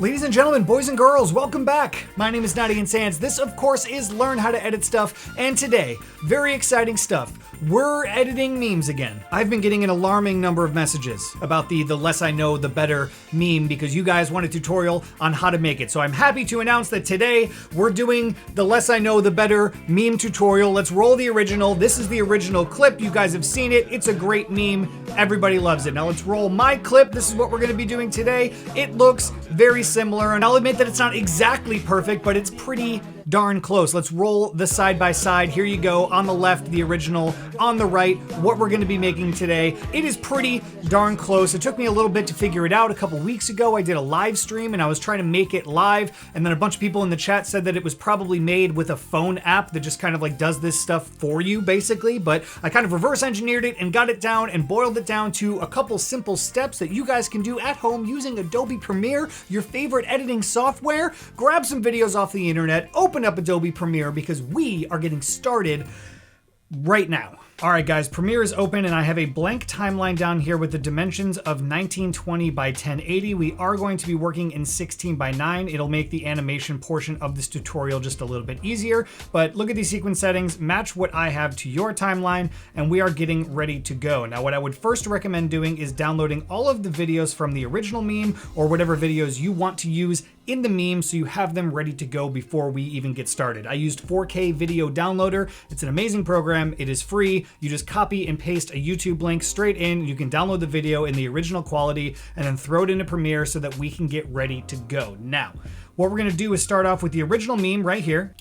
Ladies and gentlemen, boys and girls, welcome back. My name is Naughty and Sans. This, of course, is Learn How to Edit Stuff, and today, very exciting stuff. We're editing memes again. I've been getting an alarming number of messages about the less I know, the better meme because you guys want a tutorial on how to make it. So I'm happy to announce that today we're doing the less I know, the better meme tutorial. Let's roll the original. This is the original clip. You guys have seen it. It's a great meme. Everybody loves it. Now let's roll my clip. This is what we're going to be doing today. It looks very similar, and I'll admit that it's not exactly perfect, but it's pretty darn close. Let's roll the side by side. Here you go. On the left, the original. On the right, what we're going to be making today. It is pretty darn close. It took me a little bit to figure it out. A couple weeks ago, I did a live stream and I was trying to make it live, and then a bunch of people in the chat said that it was probably made with a phone app that just kind of like does this stuff for you, basically. But I kind of reverse engineered it and got it down and boiled it down to a couple simple steps that you guys can do at home using Adobe Premiere, your favorite editing software. Grab some videos off the internet, open up Adobe Premiere because we are getting started right now. All right, guys, Premiere is open and I have a blank timeline down here with the dimensions of 1920 by 1080. We are going to be working in 16 by 9. It'll make the animation portion of this tutorial just a little bit easier, but look at these sequence settings, match what I have to your timeline, and we are getting ready to go. Now, what I would first recommend doing is downloading all of the videos from the original meme or whatever videos you want to use in the meme so you have them ready to go before we even get started. I used 4K Video Downloader. It's an amazing program. It is free. You just copy and paste a YouTube link straight in. You can download the video in the original quality and then throw it into Premiere so that we can get ready to go. Now, what we're gonna do is start off with the original meme right here.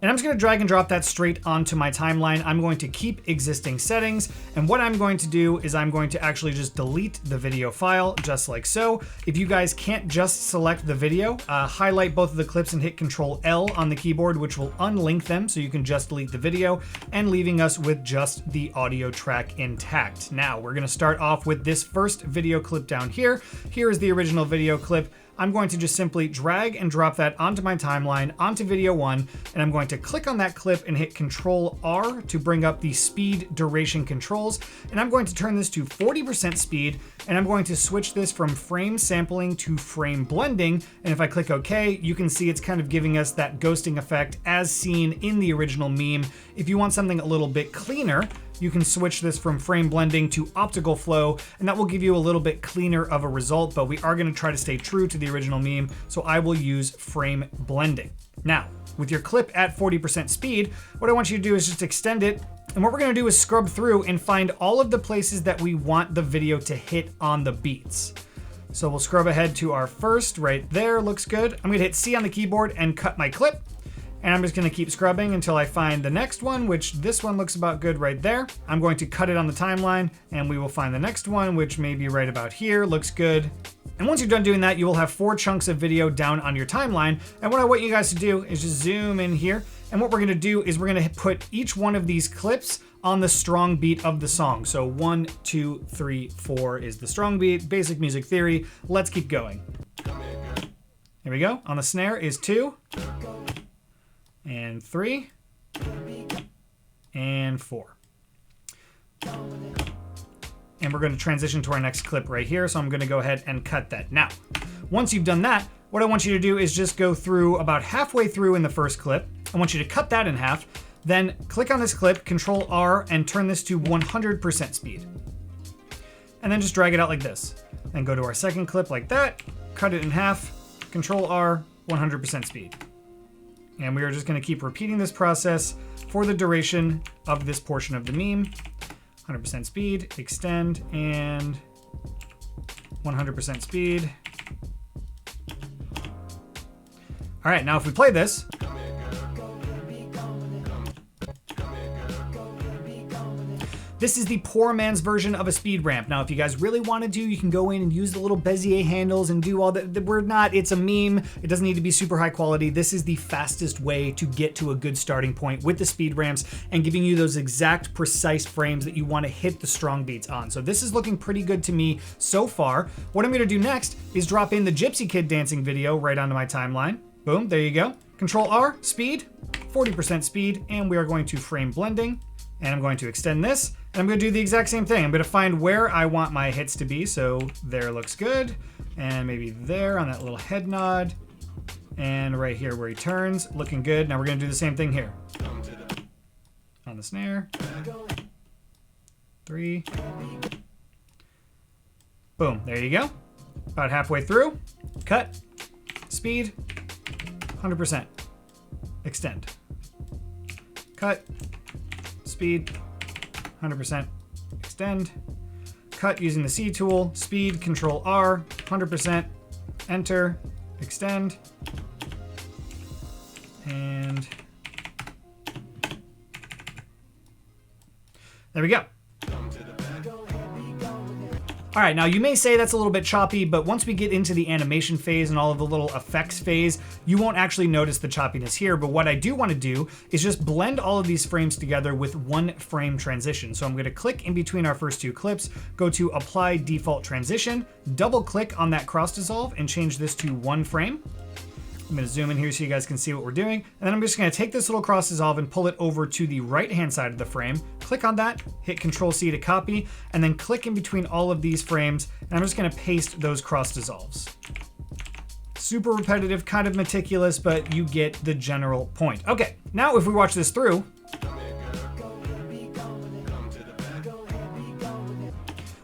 And I'm just gonna drag and drop that straight onto my timeline. I'm going to keep existing settings. And what I'm going to do is I'm going to actually just delete the video file just like so. If you guys can't just select the video, highlight both of the clips and hit Control L on the keyboard, which will unlink them so you can just delete the video and leaving us with just the audio track intact. Now we're gonna start off with this first video clip down here. Here is the original video clip. I'm going to just simply drag and drop that onto my timeline, onto video 1, and I'm going to click on that clip and hit Control R to bring up the speed duration controls. And I'm going to turn this to 40% speed, and I'm going to switch this from frame sampling to frame blending. And if I click OK, you can see it's kind of giving us that ghosting effect as seen in the original meme. If you want something a little bit cleaner, you can switch this from frame blending to optical flow, and that will give you a little bit cleaner of a result, but we are going to try to stay true to the original meme, so I will use frame blending. Now, with your clip at 40% speed, what I want you to do is just extend it, and what we're going to do is scrub through and find all of the places that we want the video to hit on the beats. So we'll scrub ahead to our first, right there, looks good. I'm going to hit C on the keyboard and cut my clip. And I'm just gonna keep scrubbing until I find the next one, which this one looks about good right there. I'm going to cut it on the timeline and we will find the next one, which may be right about here, looks good. And once you're done doing that, you will have 4 chunks of video down on your timeline. And what I want you guys to do is just zoom in here. And what we're gonna do is we're gonna put each one of these clips on the strong beat of the song. So 1, 2, 3, 4 is the strong beat, basic music theory. Let's keep going. Here we go. On the snare is 2. And 3, and 4. And we're going to transition to our next clip right here, so I'm going to go ahead and cut that. Now, once you've done that, what I want you to do is just go through about halfway through in the first clip. I want you to cut that in half, then click on this clip, Control R, and turn this to 100% speed. And then just drag it out like this. Then go to our second clip like that, cut it in half, Control R, 100% speed. And we are just going to keep repeating this process for the duration of this portion of the meme. 100% speed, extend, and 100% speed. All right, now if we play this, this is the poor man's version of a speed ramp. Now, if you guys really wanted to, you can go in and use the little Bezier handles and do all that. We're not, it's a meme. It doesn't need to be super high quality. This is the fastest way to get to a good starting point with the speed ramps and giving you those exact precise frames that you want to hit the strong beats on. So this is looking pretty good to me so far. What I'm gonna do next is drop in the Gypsy Kid dancing video right onto my timeline. Boom, there you go. Control R, speed, 40% speed, and we are going to frame blending. And I'm going to extend this, and I'm going to do the exact same thing. I'm going to find where I want my hits to be. So there looks good. And maybe there on that little head nod. And right here where he turns, looking good. Now we're going to do the same thing here. On the snare. 3. Boom, there you go. About halfway through. Cut. Speed. 100%. Extend. Cut. Speed. 100%. Extend. Cut using the C tool. Speed, Control R. 100%. Enter. Extend. And there we go. All right, now you may say that's a little bit choppy, but once we get into the animation phase and all of the little effects phase, you won't actually notice the choppiness here. But what I do want to do is just blend all of these frames together with one frame transition. So I'm going to click in between our first two clips, go to Apply Default Transition, double click on that cross dissolve and change this to one frame. I'm going to zoom in here so you guys can see what we're doing. And then I'm just going to take this little cross dissolve and pull it over to the right-hand side of the frame. Click on that, hit Control-C to copy, and then click in between all of these frames. And I'm just going to paste those cross dissolves. Super repetitive, kind of meticulous, but you get the general point. Okay, now if we watch this through,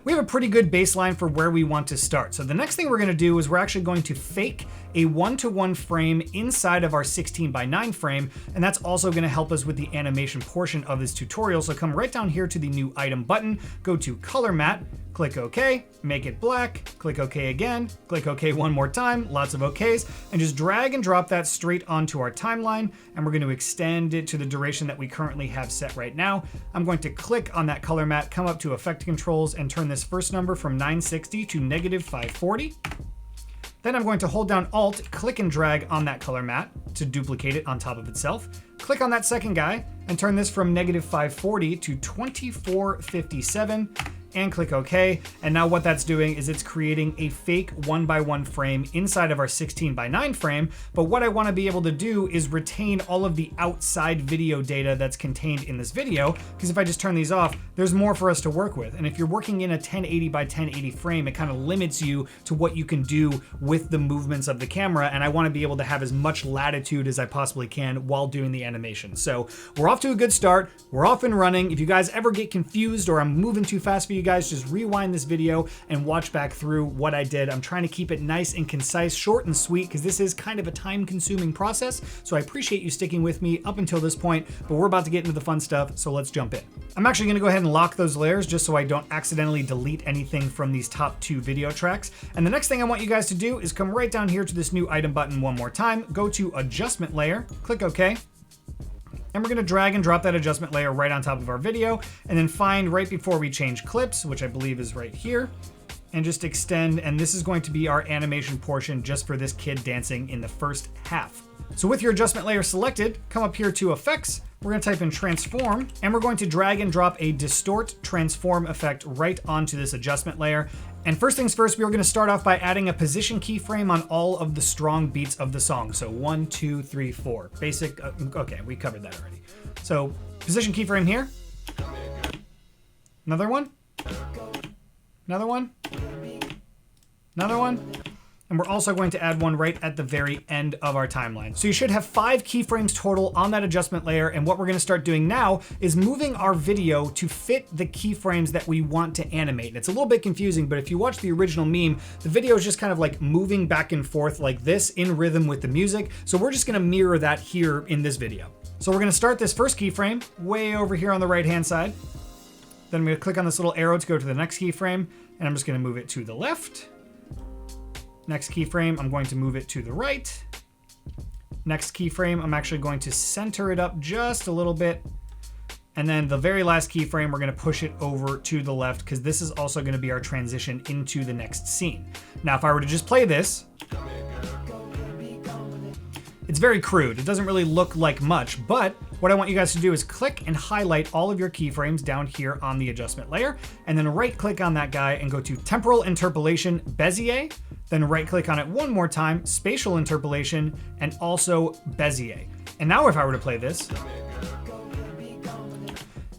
we have a pretty good baseline for where we want to start. So the next thing we're going to do is we're actually going to fake a 1-to-1 frame inside of our 16:9 frame, and that's also going to help us with the animation portion of this tutorial. So come right down here to the new item button, go to color matte, click OK, make it black, click OK again, click OK one more time, lots of OKs, and just drag and drop that straight onto our timeline, and we're going to extend it to the duration that we currently have set right now. I'm going to click on that color matte, come up to effect controls, and turn this first number from 960 to -540. Then I'm going to hold down Alt, click and drag on that color matte to duplicate it on top of itself. Click on that second guy and turn this from -540 to 2457 and click OK. And now what that's doing is it's creating a fake 1-by-1 frame inside of our 16:9 frame. But what I want to be able to do is retain all of the outside video data that's contained in this video, because if I just turn these off, there's more for us to work with. And if you're working in a 1080x1080 frame, it kind of limits you to what you can do with the movements of the camera. And I want to be able to have as much latitude as I possibly can while doing the animation. So we're off to a good start. We're off and running. If you guys ever get confused or I'm moving too fast for you guys, just rewind this video and watch back through what I did. I'm trying to keep it nice and concise, short and sweet, because this is kind of a time-consuming process. So I appreciate you sticking with me up until this point, but we're about to get into the fun stuff, so let's jump in. I'm actually going to go ahead and lock those layers just so I don't accidentally delete anything from these top 2 video tracks. And the next thing I want you guys to do is come right down here to this new item button one more time, go to Adjustment Layer, click OK. And we're going to drag and drop that adjustment layer right on top of our video, and then find right before we change clips, which I believe is right here, and just extend, and this is going to be our animation portion just for this kid dancing in the first half. So with your adjustment layer selected, come up here to Effects, we're going to type in Transform, and we're going to drag and drop a Distort Transform effect right onto this adjustment layer. And first things first, we are going to start off by adding a position keyframe on all of the strong beats of the song. So 1, 2, 3, 4. Basic, okay, we covered that already. So position keyframe here. Another one. Another one. Another one. And we're also going to add one right at the very end of our timeline. So you should have 5 keyframes total on that adjustment layer. And what we're going to start doing now is moving our video to fit the keyframes that we want to animate. And it's a little bit confusing, but if you watch the original meme, the video is just kind of like moving back and forth like this in rhythm with the music. So we're just going to mirror that here in this video. So we're going to start this first keyframe way over here on the right-hand side. Then I'm going to click on this little arrow to go to the next keyframe, and I'm just going to move it to the left. Next keyframe, I'm going to move it to the right. Next keyframe, I'm actually going to center it up just a little bit. And then the very last keyframe, we're going to push it over to the left, because this is also going to be our transition into the next scene. Now, if I were to just play this, it's very crude. It doesn't really look like much, but what I want you guys to do is click and highlight all of your keyframes down here on the adjustment layer, and then right click on that guy and go to Temporal Interpolation Bezier, then right click on it one more time, Spatial Interpolation, and also Bezier. And now if I were to play this,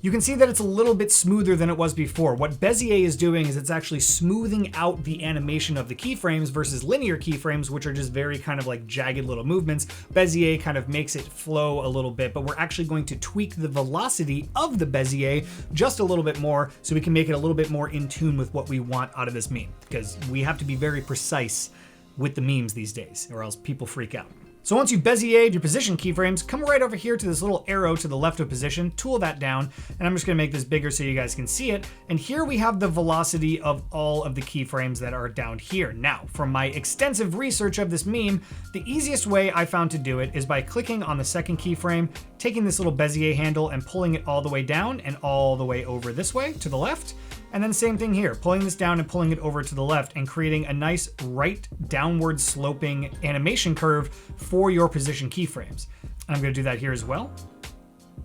you can see that it's a little bit smoother than it was before. What Bezier is doing is it's actually smoothing out the animation of the keyframes versus linear keyframes, which are just very kind of like jagged little movements. Bezier kind of makes it flow a little bit, but we're actually going to tweak the velocity of the Bezier just a little bit more so we can make it a little bit more in tune with what we want out of this meme, because we have to be very precise with the memes these days or else people freak out. So once you've Bezier'd your position keyframes, come right over here to this little arrow to the left of position, tool that down, and I'm just gonna make this bigger so you guys can see it. And here we have the velocity of all of the keyframes that are down here. Now, from my extensive research of this meme, the easiest way I found to do it is by clicking on the second keyframe, taking this little Bezier handle and pulling it all the way down and all the way over this way to the left. And then same thing here, pulling this down and pulling it over to the left and creating a nice right downward sloping animation curve for your position keyframes. And I'm gonna do that here as well.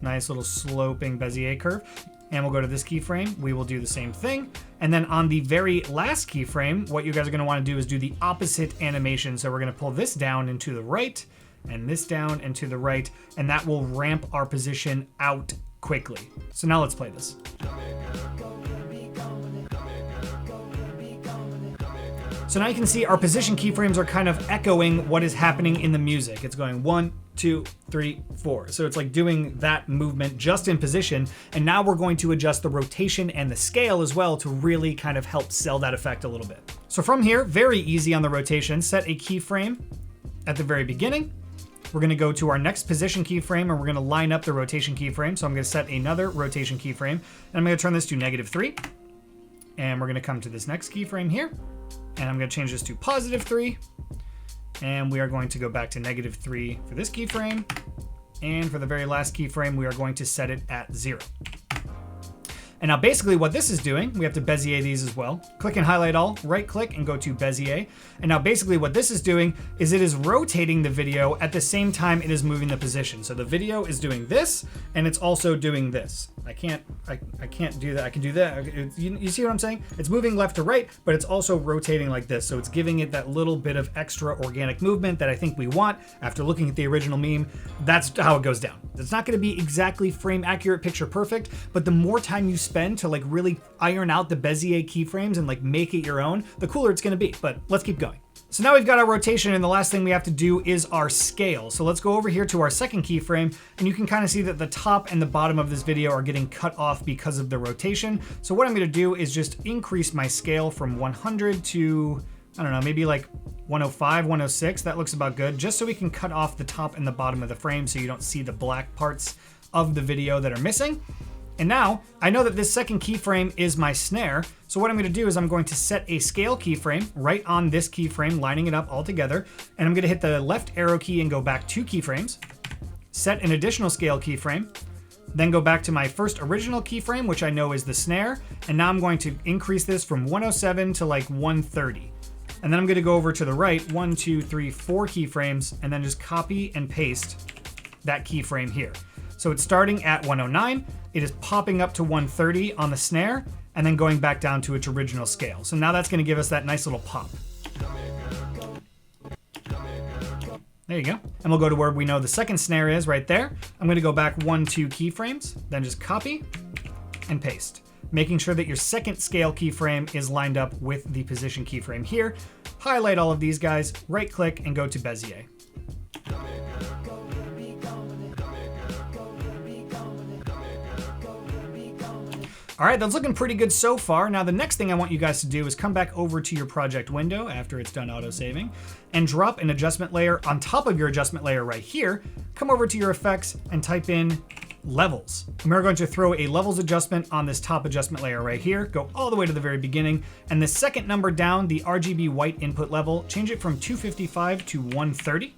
Nice little sloping Bezier curve. And we'll go to this keyframe, we will do the same thing. And then on the very last keyframe, what you guys are gonna wanna do is do the opposite animation. So we're gonna pull this down and to the right, and this down and to the right, and that will ramp our position out quickly. So now let's play this. So now you can see our position keyframes are kind of echoing what is happening in the music. It's going 1, 2, 3, 4. So it's like doing that movement just in position. And now we're going to adjust the rotation and the scale as well to really kind of help sell that effect a little bit. So from here, very easy on the rotation, set a keyframe at the very beginning. We're gonna go to our next position keyframe and we're gonna line up the rotation keyframe. So I'm gonna set another rotation keyframe and I'm gonna turn this to -3. And we're gonna come to this next keyframe here. And I'm gonna change this to +3. And we are going to go back to -3 for this keyframe. And for the very last keyframe, we are going to set it at 0. And now basically what this is doing, we have to Bezier these as well. Click and highlight all, right click and go to Bezier. And now basically what this is doing is it is rotating the video at the same time it is moving the position. So the video is doing this and it's also doing this. I can't do that. I can do that. You see what I'm saying? It's moving left to right, but it's also rotating like this. So it's giving it that little bit of extra organic movement that I think we want. After looking at the original meme, that's how it goes down. It's not gonna be exactly frame accurate, picture perfect, but the more time you spend to like really iron out the Bezier keyframes and like make it your own, the cooler it's gonna be. But let's keep going. So now we've got our rotation and the last thing we have to do is our scale. So let's go over here to our second keyframe and you can kind of see that the top and the bottom of this video are getting cut off because of the rotation. So what I'm gonna do is just increase my scale from 100 to, I don't know, maybe like 105, 106. That looks about good, just so we can cut off the top and the bottom of the frame so you don't see the black parts of the video that are missing. And now, I know that this second keyframe is my snare, so what I'm gonna do is I'm going to set a scale keyframe right on this keyframe, lining it up all together, and I'm gonna hit the left arrow key and go back 2 keyframes, set an additional scale keyframe, then go back to my first original keyframe, which I know is the snare, and now I'm going to increase this from 107 to like 130. And then I'm gonna go over to the right, 1, 2, 3, 4 keyframes, and then just copy and paste that keyframe here. So it's starting at 109, it is popping up to 130 on the snare, and then going back down to its original scale. So now that's gonna give us that nice little pop. There you go. And we'll go to where we know the second snare is right there. I'm gonna go back 1, 2 keyframes, then just copy and paste, making sure that your second scale keyframe is lined up with the position keyframe here. Highlight all of these guys, right click and go to Bezier. All right, that's looking pretty good so far. Now the next thing I want you guys to do is come back over to your project window after it's done auto-saving and drop an adjustment layer on top of your adjustment layer right here. Come over to your effects and type in levels. And we're going to throw a levels adjustment on this top adjustment layer right here. Go all the way to the very beginning. And the second number down, the RGB white input level, change it from 255 to 130.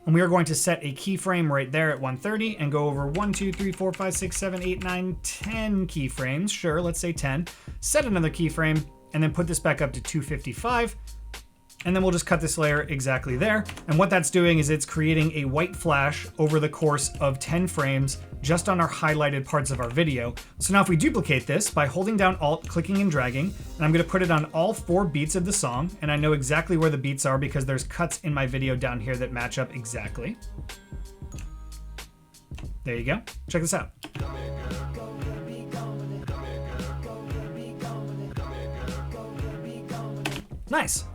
And we are going to set a keyframe right there at 130 and go over 1, 2, 3, 4, 5, 6, 7, 8, 9, 10 keyframes. Sure, let's say 10. Set another keyframe and then put this back up to 255. And then we'll just cut this layer exactly there. And what that's doing is it's creating a white flash over the course of 10 frames just on our highlighted parts of our video. So now if we duplicate this by holding down Alt, clicking and dragging, and I'm gonna put it on all 4 beats of the song, and I know exactly where the beats are because there's cuts in my video down here that match up exactly. There you go. Check this out. Nice.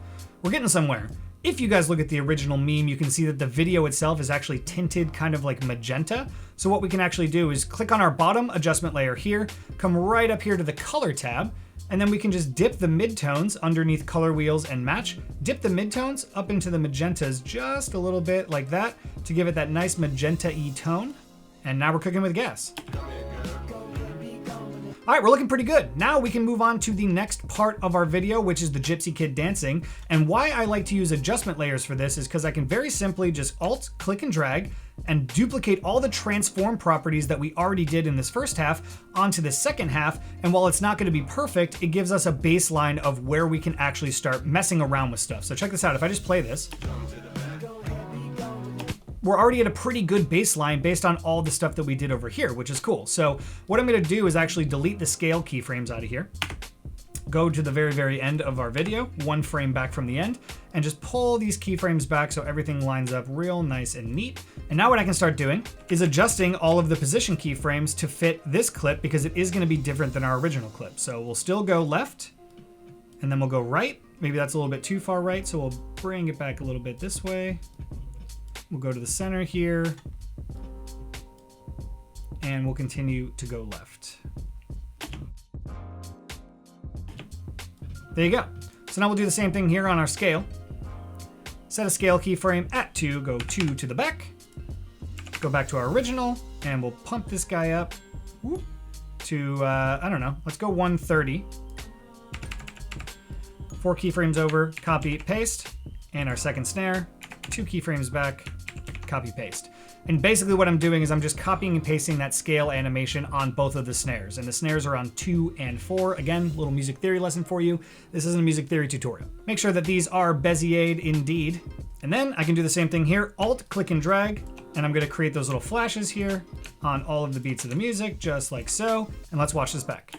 We're getting somewhere. If you guys look at the original meme, you can see that the video itself is actually tinted kind of like magenta. So what we can actually do is click on our bottom adjustment layer here, come right up here to the color tab, and then we can just dip the midtones underneath color wheels and match, dip the midtones up into the magentas just a little bit like that to give it that nice magenta-y tone. And now we're cooking with gas. All right, we're looking pretty good. Now we can move on to the next part of our video, which is the Gypsy Kid dancing. And why I like to use adjustment layers for this is because I can very simply just Alt, click and drag, and duplicate all the transform properties that we already did in this first half onto the second half. And while it's not going to be perfect, it gives us a baseline of where we can actually start messing around with stuff. So check this out. If I just play this, we're already at a pretty good baseline based on all the stuff that we did over here, which is cool. So what I'm going to do is actually delete the scale keyframes out of here, go to the very, very end of our video, one frame back from the end, and just pull these keyframes back so everything lines up real nice and neat. And now what I can start doing is adjusting all of the position keyframes to fit this clip because it is going to be different than our original clip. So we'll still go left, and then we'll go right. Maybe that's a little bit too far right, so we'll bring it back a little bit this way. We'll go to the center here, and we'll continue to go left. There you go. So now we'll do the same thing here on our scale. Set a scale keyframe at 2, go 2 to the back, go back to our original, and we'll pump this guy up to, I don't know, let's go 130. 4 keyframes over, copy, paste, and our second snare, 2 keyframes back, copy, paste. And basically what I'm doing is I'm just copying and pasting that scale animation on both of the snares. And the snares are on 2 and 4. Again, little music theory lesson for you. This isn't a music theory tutorial. Make sure that these are Beziered indeed. And then I can do the same thing here, Alt, click and drag, and I'm gonna create those little flashes here on all of the beats of the music, just like so. And let's watch this back.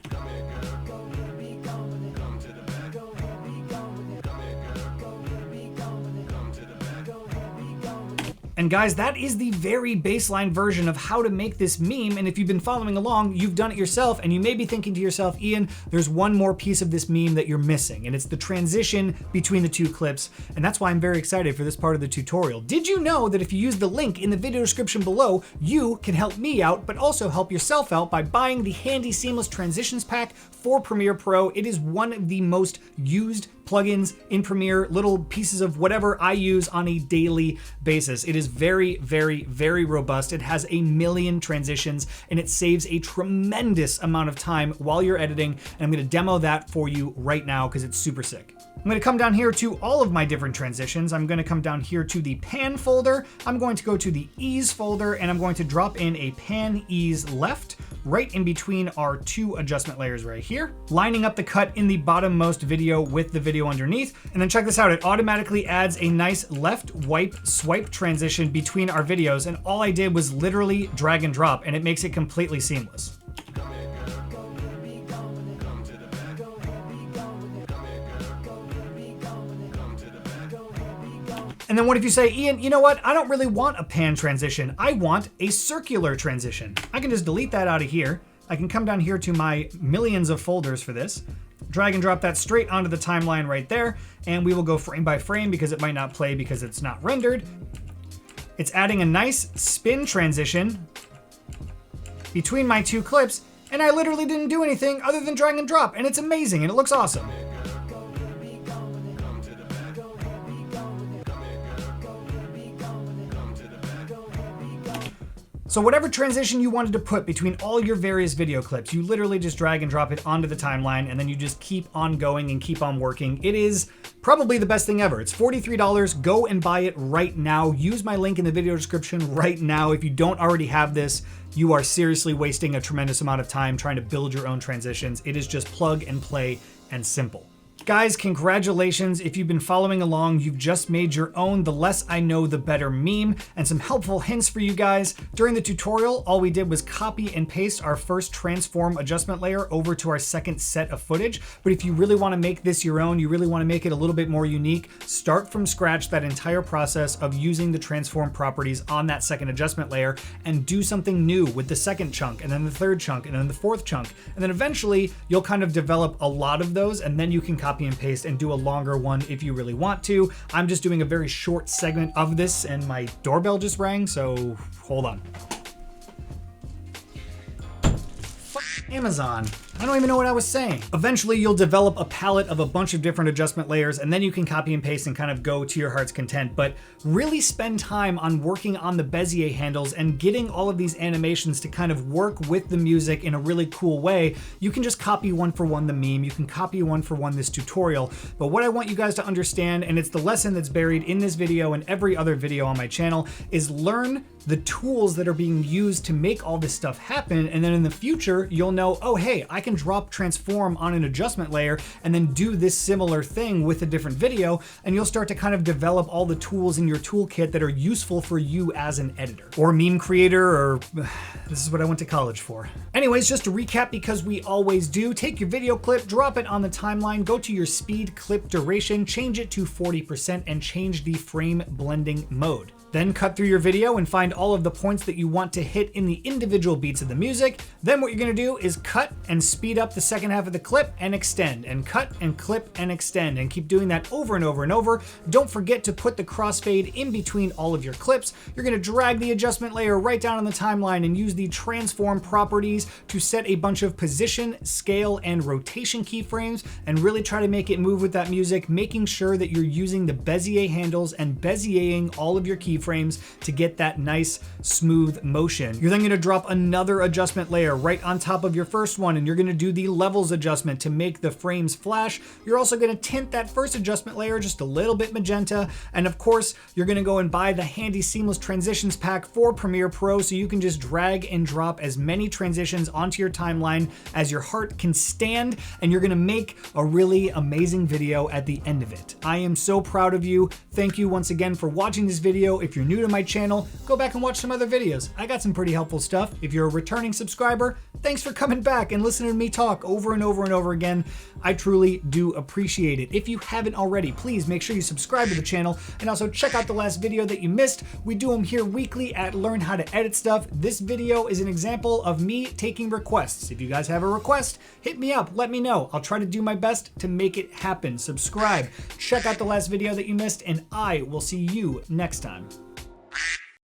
And guys, that is the very baseline version of how to make this meme. And if you've been following along, you've done it yourself, and you may be thinking to yourself, Ian, there's one more piece of this meme that you're missing, and it's the transition between the two clips. And that's why I'm very excited for this part of the tutorial. Did you know that if you use the link in the video description below, you can help me out, but also help yourself out by buying the handy seamless transitions pack for Premiere Pro? It is one of the most used plugins in Premiere, little pieces of whatever I use on a daily basis. It is very, very, very robust. It has a million transitions, and it saves a tremendous amount of time while you're editing. And I'm gonna demo that for you right now because it's super sick. I'm gonna come down here to all of my different transitions. I'm gonna come down here to the pan folder. I'm going to go to the ease folder, and I'm going to drop in a pan ease left, right in between our 2 adjustment layers right here, lining up the cut in the bottommost video with the video underneath. And then check this out, it automatically adds a nice left wipe swipe transition between our videos, and all I did was literally drag and drop, and it makes it completely seamless. And then what if you say, Ian, you know what? I don't really want a pan transition. I want a circular transition. I can just delete that out of here. I can come down here to my millions of folders for this, drag and drop that straight onto the timeline right there, and we will go frame by frame because it might not play because it's not rendered. It's adding a nice spin transition between my 2 clips, and I literally didn't do anything other than drag and drop, and it's amazing, and it looks awesome. So whatever transition you wanted to put between all your various video clips, you literally just drag and drop it onto the timeline, and then you just keep on going and keep on working. It is probably the best thing ever. It's $43. Go and buy it right now. Use my link in the video description right now. If you don't already have this, you are seriously wasting a tremendous amount of time trying to build your own transitions. It is just plug and play and simple. Guys, congratulations. If you've been following along, you've just made your own The Less I Know, The Better meme, and some helpful hints for you guys. During the tutorial, all we did was copy and paste our first transform adjustment layer over to our second set of footage. But if you really want to make this your own, you really want to make it a little bit more unique, start from scratch that entire process of using the transform properties on that second adjustment layer and do something new with the second chunk, and then the third chunk, and then the fourth chunk. And then eventually you'll kind of develop a lot of those, and then you can copy and paste and do a longer one if you really want to. I'm just doing a very short segment of this, and my doorbell just rang, so hold on. Amazon. I don't even know what I was saying. Eventually, you'll develop a palette of a bunch of different adjustment layers, and then you can copy and paste and kind of go to your heart's content. But really spend time on working on the Bezier handles and getting all of these animations to kind of work with the music in a really cool way. You can just copy one for one the meme, you can copy one for one this tutorial. But what I want you guys to understand, and it's the lesson that's buried in this video and every other video on my channel, is learn the tools that are being used to make all this stuff happen, and then in the future you'll know, oh hey, I can drop transform on an adjustment layer and then do this similar thing with a different video, and you'll start to kind of develop all the tools in your toolkit that are useful for you as an editor or meme creator, or this is what I went to college for. Anyways, just to recap, because we always do, take your video clip, drop it on the timeline, go to your speed clip duration, change it to 40%, and change the frame blending mode. Then cut through your video and find all of the points that you want to hit in the individual beats of the music. Then what you're gonna do is cut and speed up the second half of the clip and extend, and cut and clip and extend, and keep doing that over and over and over. Don't forget to put the crossfade in between all of your clips. You're gonna drag the adjustment layer right down on the timeline and use the transform properties to set a bunch of position, scale, and rotation keyframes, and really try to make it move with that music, making sure that you're using the Bezier handles and Beziering all of your keyframes to get that nice smooth motion. You're then going to drop another adjustment layer right on top of your first one, and you're going to do the levels adjustment to make the frames flash. You're also going to tint that first adjustment layer just a little bit magenta, and of course you're going to go and buy the handy seamless transitions pack for Premiere Pro, so you can just drag and drop as many transitions onto your timeline as your heart can stand, and you're going to make a really amazing video at the end of it. I am so proud of you. Thank you once again for watching this video. If you're new to my channel, go back and watch some other videos. I got some pretty helpful stuff. If you're a returning subscriber, thanks for coming back and listening to me talk over and over and over again. I truly do appreciate it. If you haven't already, please make sure you subscribe to the channel, and also check out the last video that you missed. We do them here weekly at Learn How to Edit Stuff. This video is an example of me taking requests. If you guys have a request, hit me up, let me know. I'll try to do my best to make it happen. Subscribe, check out the last video that you missed, and I will see you next time.